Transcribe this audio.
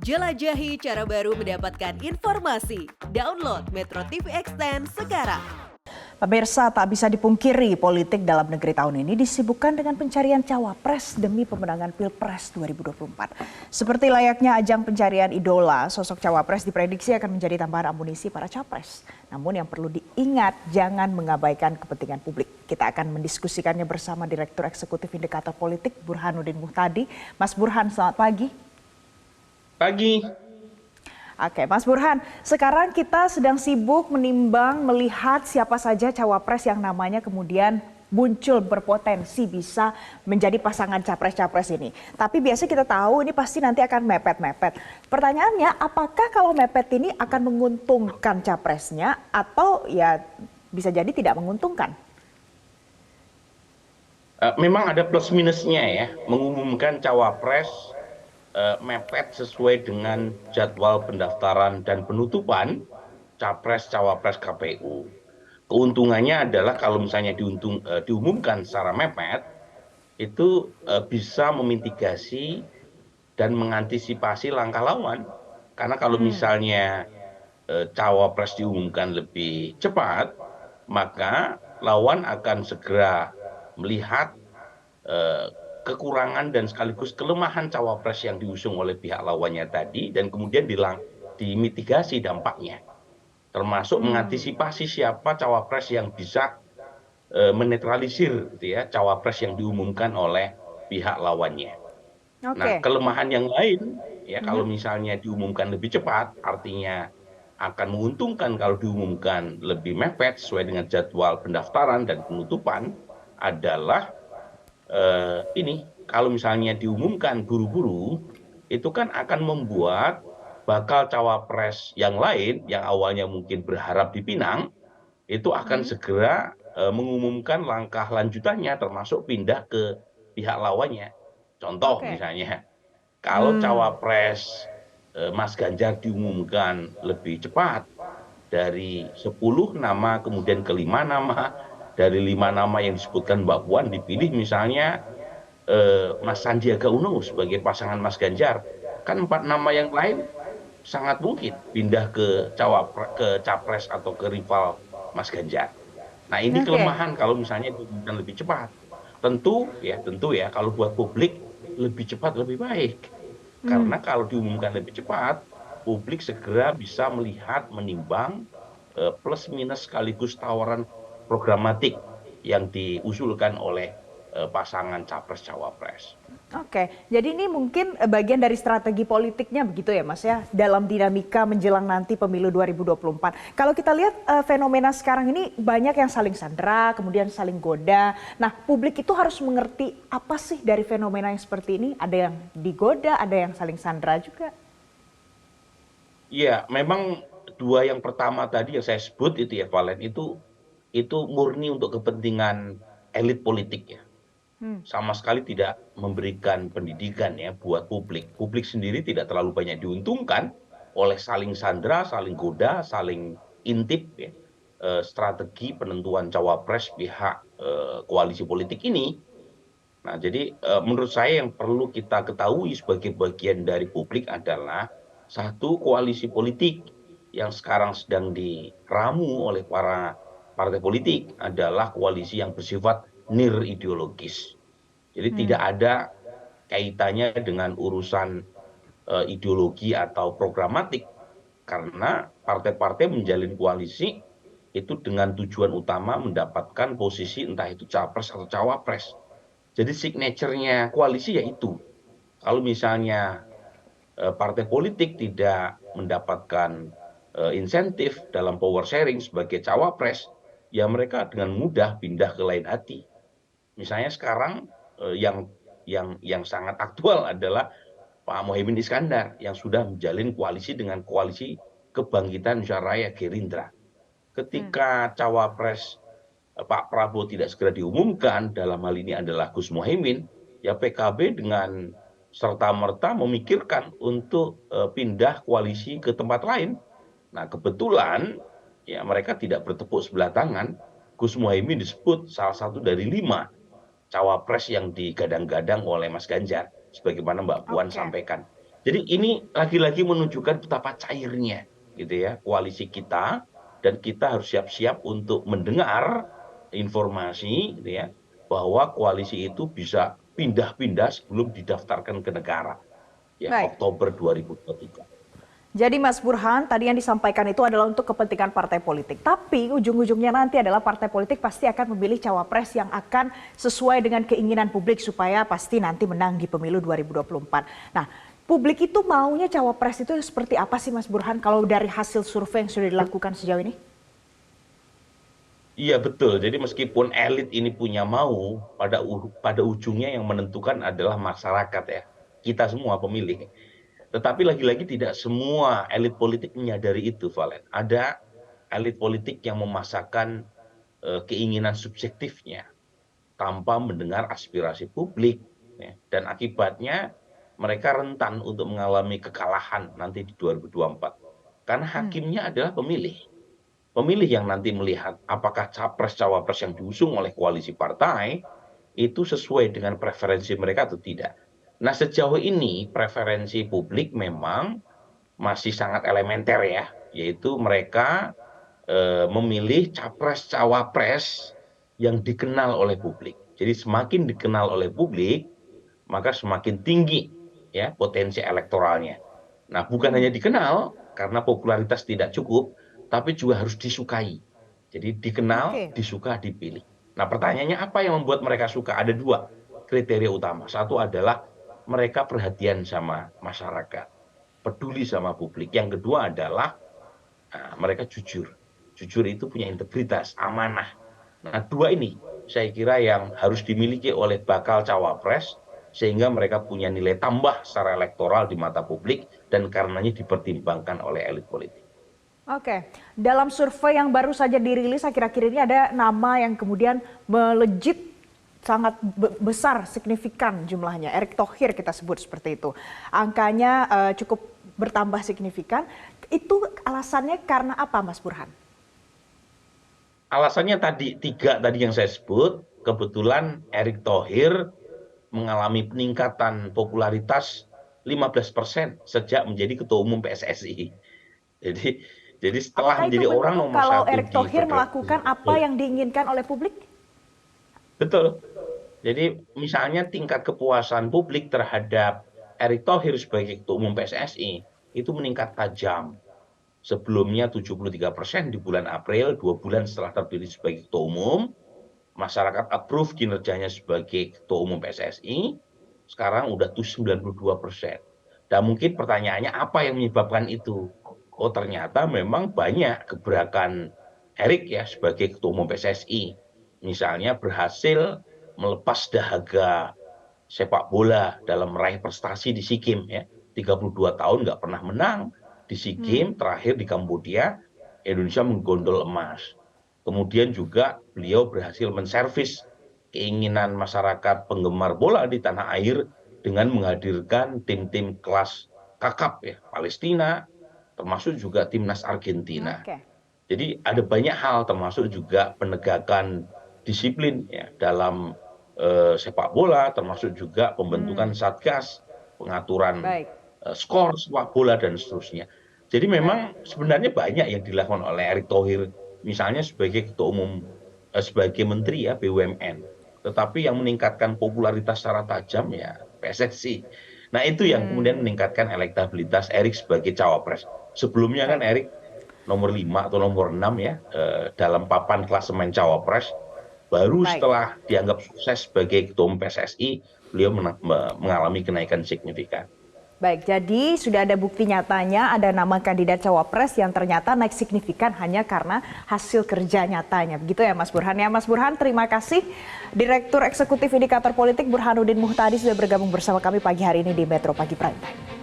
Jelajahi cara baru mendapatkan informasi. Download Metro TV Extend sekarang. Pemirsa, tak bisa dipungkiri politik dalam negeri tahun ini disibukkan dengan pencarian cawapres demi pemenangan Pilpres 2024. Seperti layaknya ajang pencarian idola, sosok cawapres diprediksi akan menjadi tambahan amunisi para capres. Namun yang perlu diingat, jangan mengabaikan kepentingan publik. Kita akan mendiskusikannya bersama Direktur Eksekutif Indikator Politik Burhanuddin Muhtadi. Mas Burhan, selamat pagi. Pagi. Oke, Mas Burhan, sekarang kita sedang sibuk menimbang melihat siapa saja cawapres yang namanya kemudian muncul berpotensi bisa menjadi pasangan capres-capres ini. Tapi biasanya kita tahu ini pasti nanti akan mepet-mepet. Pertanyaannya, apakah kalau mepet ini akan menguntungkan capresnya atau ya bisa jadi tidak menguntungkan? Memang ada plus minusnya ya, mengumumkan cawapres mepet sesuai dengan jadwal pendaftaran dan penutupan capres-cawapres KPU. Keuntungannya adalah kalau misalnya diumumkan secara mepet, itu bisa memitigasi dan mengantisipasi langkah lawan. Karena kalau misalnya cawapres diumumkan lebih cepat, maka lawan akan segera melihat kekurangan dan sekaligus kelemahan cawapres yang diusung oleh pihak lawannya tadi dan kemudian dimitigasi dampaknya, termasuk mengantisipasi siapa cawapres yang bisa menetralisir gitu ya, cawapres yang diumumkan oleh pihak lawannya. Nah, kelemahan yang lain ya kalau misalnya diumumkan lebih cepat, artinya akan menguntungkan kalau diumumkan lebih mepet sesuai dengan jadwal pendaftaran dan penutupan adalah ini kalau misalnya diumumkan buru-buru, itu kan akan membuat bakal cawapres yang lain yang awalnya mungkin berharap dipinang, itu akan segera mengumumkan langkah lanjutannya termasuk pindah ke pihak lawannya. Contoh misalnya, kalau cawapres Mas Ganjar diumumkan lebih cepat dari 10 nama kemudian ke 5 nama, dari 5 nama yang disebutkan Mbak Puan dipilih misalnya Mas Sandiaga Uno sebagai pasangan Mas Ganjar, kan 4 nama yang lain sangat mungkin pindah ke capres atau ke rival Mas Ganjar. Nah, ini kelemahan kalau misalnya diumumkan lebih cepat. Tentu ya kalau buat publik lebih cepat lebih baik. Karena kalau diumumkan lebih cepat, publik segera bisa melihat, menimbang plus minus sekaligus tawaran programatik yang diusulkan oleh pasangan capres-cawapres. Oke, jadi ini mungkin bagian dari strategi politiknya begitu ya Mas ya, dalam dinamika menjelang nanti pemilu 2024. Kalau kita lihat fenomena sekarang ini banyak yang saling sandera, kemudian saling goda. Nah, publik itu harus mengerti apa sih dari fenomena yang seperti ini? Ada yang digoda, ada yang saling sandera juga. Iya, memang dua yang pertama tadi yang saya sebut itu ya Valen, itu murni untuk kepentingan elit politik ya. Sama sekali tidak memberikan pendidikan ya buat publik. Publik sendiri tidak terlalu banyak diuntungkan oleh saling sandera, saling goda, saling intip ya, strategi penentuan cawapres pihak koalisi politik ini. Nah, jadi menurut saya yang perlu kita ketahui sebagai bagian dari publik adalah satu, koalisi politik yang sekarang sedang diramu oleh para partai politik adalah koalisi yang bersifat nir ideologis. Jadi tidak ada kaitannya dengan urusan ideologi atau programatik, karena partai-partai menjalin koalisi itu dengan tujuan utama mendapatkan posisi entah itu capres atau cawapres. Jadi signature-nya koalisi yaitu kalau misalnya partai politik tidak mendapatkan insentif dalam power sharing sebagai cawapres, ya mereka dengan mudah pindah ke lain hati. Misalnya sekarang yang sangat aktual adalah Pak Muhaimin Iskandar yang sudah menjalin koalisi dengan koalisi Kebangkitan Indonesia Raya Gerindra. Ketika cawapres Pak Prabowo tidak segera diumumkan, dalam hal ini adalah Gus Muhaimin, ya PKB dengan serta-merta memikirkan untuk pindah koalisi ke tempat lain. Nah, kebetulan ya mereka tidak bertepuk sebelah tangan. Gus Muhaimin disebut salah satu dari 5 cawapres yang digadang-gadang oleh Mas Ganjar, sebagaimana Mbak Puan sampaikan. Jadi ini lagi-lagi menunjukkan betapa cairnya gitu ya koalisi kita, dan kita harus siap-siap untuk mendengar informasi gitu ya bahwa koalisi itu bisa pindah-pindah sebelum didaftarkan ke negara ya Baik. Oktober 2023. Jadi Mas Burhan, tadi yang disampaikan itu adalah untuk kepentingan partai politik. Tapi ujung-ujungnya nanti adalah partai politik pasti akan memilih cawapres yang akan sesuai dengan keinginan publik supaya pasti nanti menang di pemilu 2024. Nah, publik itu maunya cawapres itu seperti apa sih Mas Burhan kalau dari hasil survei yang sudah dilakukan sejauh ini? Iya betul, jadi meskipun elit ini punya mau, pada ujungnya yang menentukan adalah masyarakat ya, kita semua pemilih. Tetapi lagi-lagi tidak semua elit politik menyadari itu, Valen. Ada elit politik yang memasakkan keinginan subjektifnya tanpa mendengar aspirasi publik, ya. Dan akibatnya mereka rentan untuk mengalami kekalahan nanti di 2024. Karena hakimnya adalah pemilih. Pemilih yang nanti melihat apakah capres-cawapres yang diusung oleh koalisi partai itu sesuai dengan preferensi mereka atau tidak. Nah, sejauh ini preferensi publik memang masih sangat elementer ya, yaitu mereka memilih capres-cawapres yang dikenal oleh publik. Jadi semakin dikenal oleh publik, maka semakin tinggi ya potensi elektoralnya. Nah, bukan hanya dikenal karena popularitas tidak cukup, tapi juga harus disukai. Jadi dikenal, Oke. disuka, dipilih. Nah, pertanyaannya apa yang membuat mereka suka? Ada dua kriteria utama. Satu adalah mereka perhatian sama masyarakat, peduli sama publik. Yang kedua adalah mereka jujur. Jujur itu punya integritas, amanah. Nah, dua ini saya kira yang harus dimiliki oleh bakal cawapres sehingga mereka punya nilai tambah secara elektoral di mata publik dan karenanya dipertimbangkan oleh elit politik. Oke, dalam survei yang baru saja dirilis akhir-akhir ini ada nama yang kemudian melejit sangat besar, signifikan jumlahnya. Erick Thohir kita sebut seperti itu. Angkanya cukup bertambah signifikan. Itu alasannya karena apa Mas Burhan? Alasannya tiga tadi yang saya sebut, kebetulan Erick Thohir mengalami peningkatan popularitas 15% sejak menjadi ketua umum PSSI. Jadi jadi setelah Apakah itu menjadi orang bentuk nomor kalau satu Erick di Thohir Federasi. melakukan apa yang diinginkan oleh publik? Betul. Jadi misalnya tingkat kepuasan publik terhadap Erick Thohir sebagai ketua umum PSSI itu meningkat tajam. Sebelumnya 73% di bulan April, 2 bulan setelah terpilih sebagai ketua umum, masyarakat approve kinerjanya sebagai ketua umum PSSI, sekarang udah tuh 92%. Dan mungkin pertanyaannya apa yang menyebabkan itu? Oh ternyata memang banyak gebrakan Erick ya sebagai ketua umum PSSI. Misalnya berhasil melepas dahaga sepak bola dalam meraih prestasi di SEA Games ya. 32 tahun nggak pernah menang di SEA Games, terakhir di Kamboja, Indonesia menggondol emas. Kemudian juga beliau berhasil menservis keinginan masyarakat penggemar bola di tanah air dengan menghadirkan tim-tim kelas kakap ya, Palestina, termasuk juga timnas Argentina. Oke. Jadi ada banyak hal termasuk juga penegakan disiplin ya dalam sepak bola, termasuk juga pembentukan satgas, pengaturan Baik, skor sepak bola dan seterusnya. Jadi memang sebenarnya banyak yang dilakukan oleh Erick Thohir, misalnya sebagai ketua umum, sebagai menteri ya BUMN. Tetapi yang meningkatkan popularitas secara tajam ya PSSI. Nah itu yang kemudian meningkatkan elektabilitas Erick sebagai cawapres. Sebelumnya kan baik. Erick nomor 5 atau nomor 6 ya dalam papan klasemen cawapres. Baru Baik. setelah dianggap sukses sebagai ketua umum PSSI, beliau mengalami kenaikan signifikan. Baik, jadi sudah ada bukti nyatanya ada nama kandidat cawapres yang ternyata naik signifikan hanya karena hasil kerja nyatanya. Begitu ya Mas Burhan. Ya Mas Burhan, terima kasih. Direktur Eksekutif Indikator Politik Burhanuddin Muhtadi sudah bergabung bersama kami pagi hari ini di Metro Pagi Prime Time.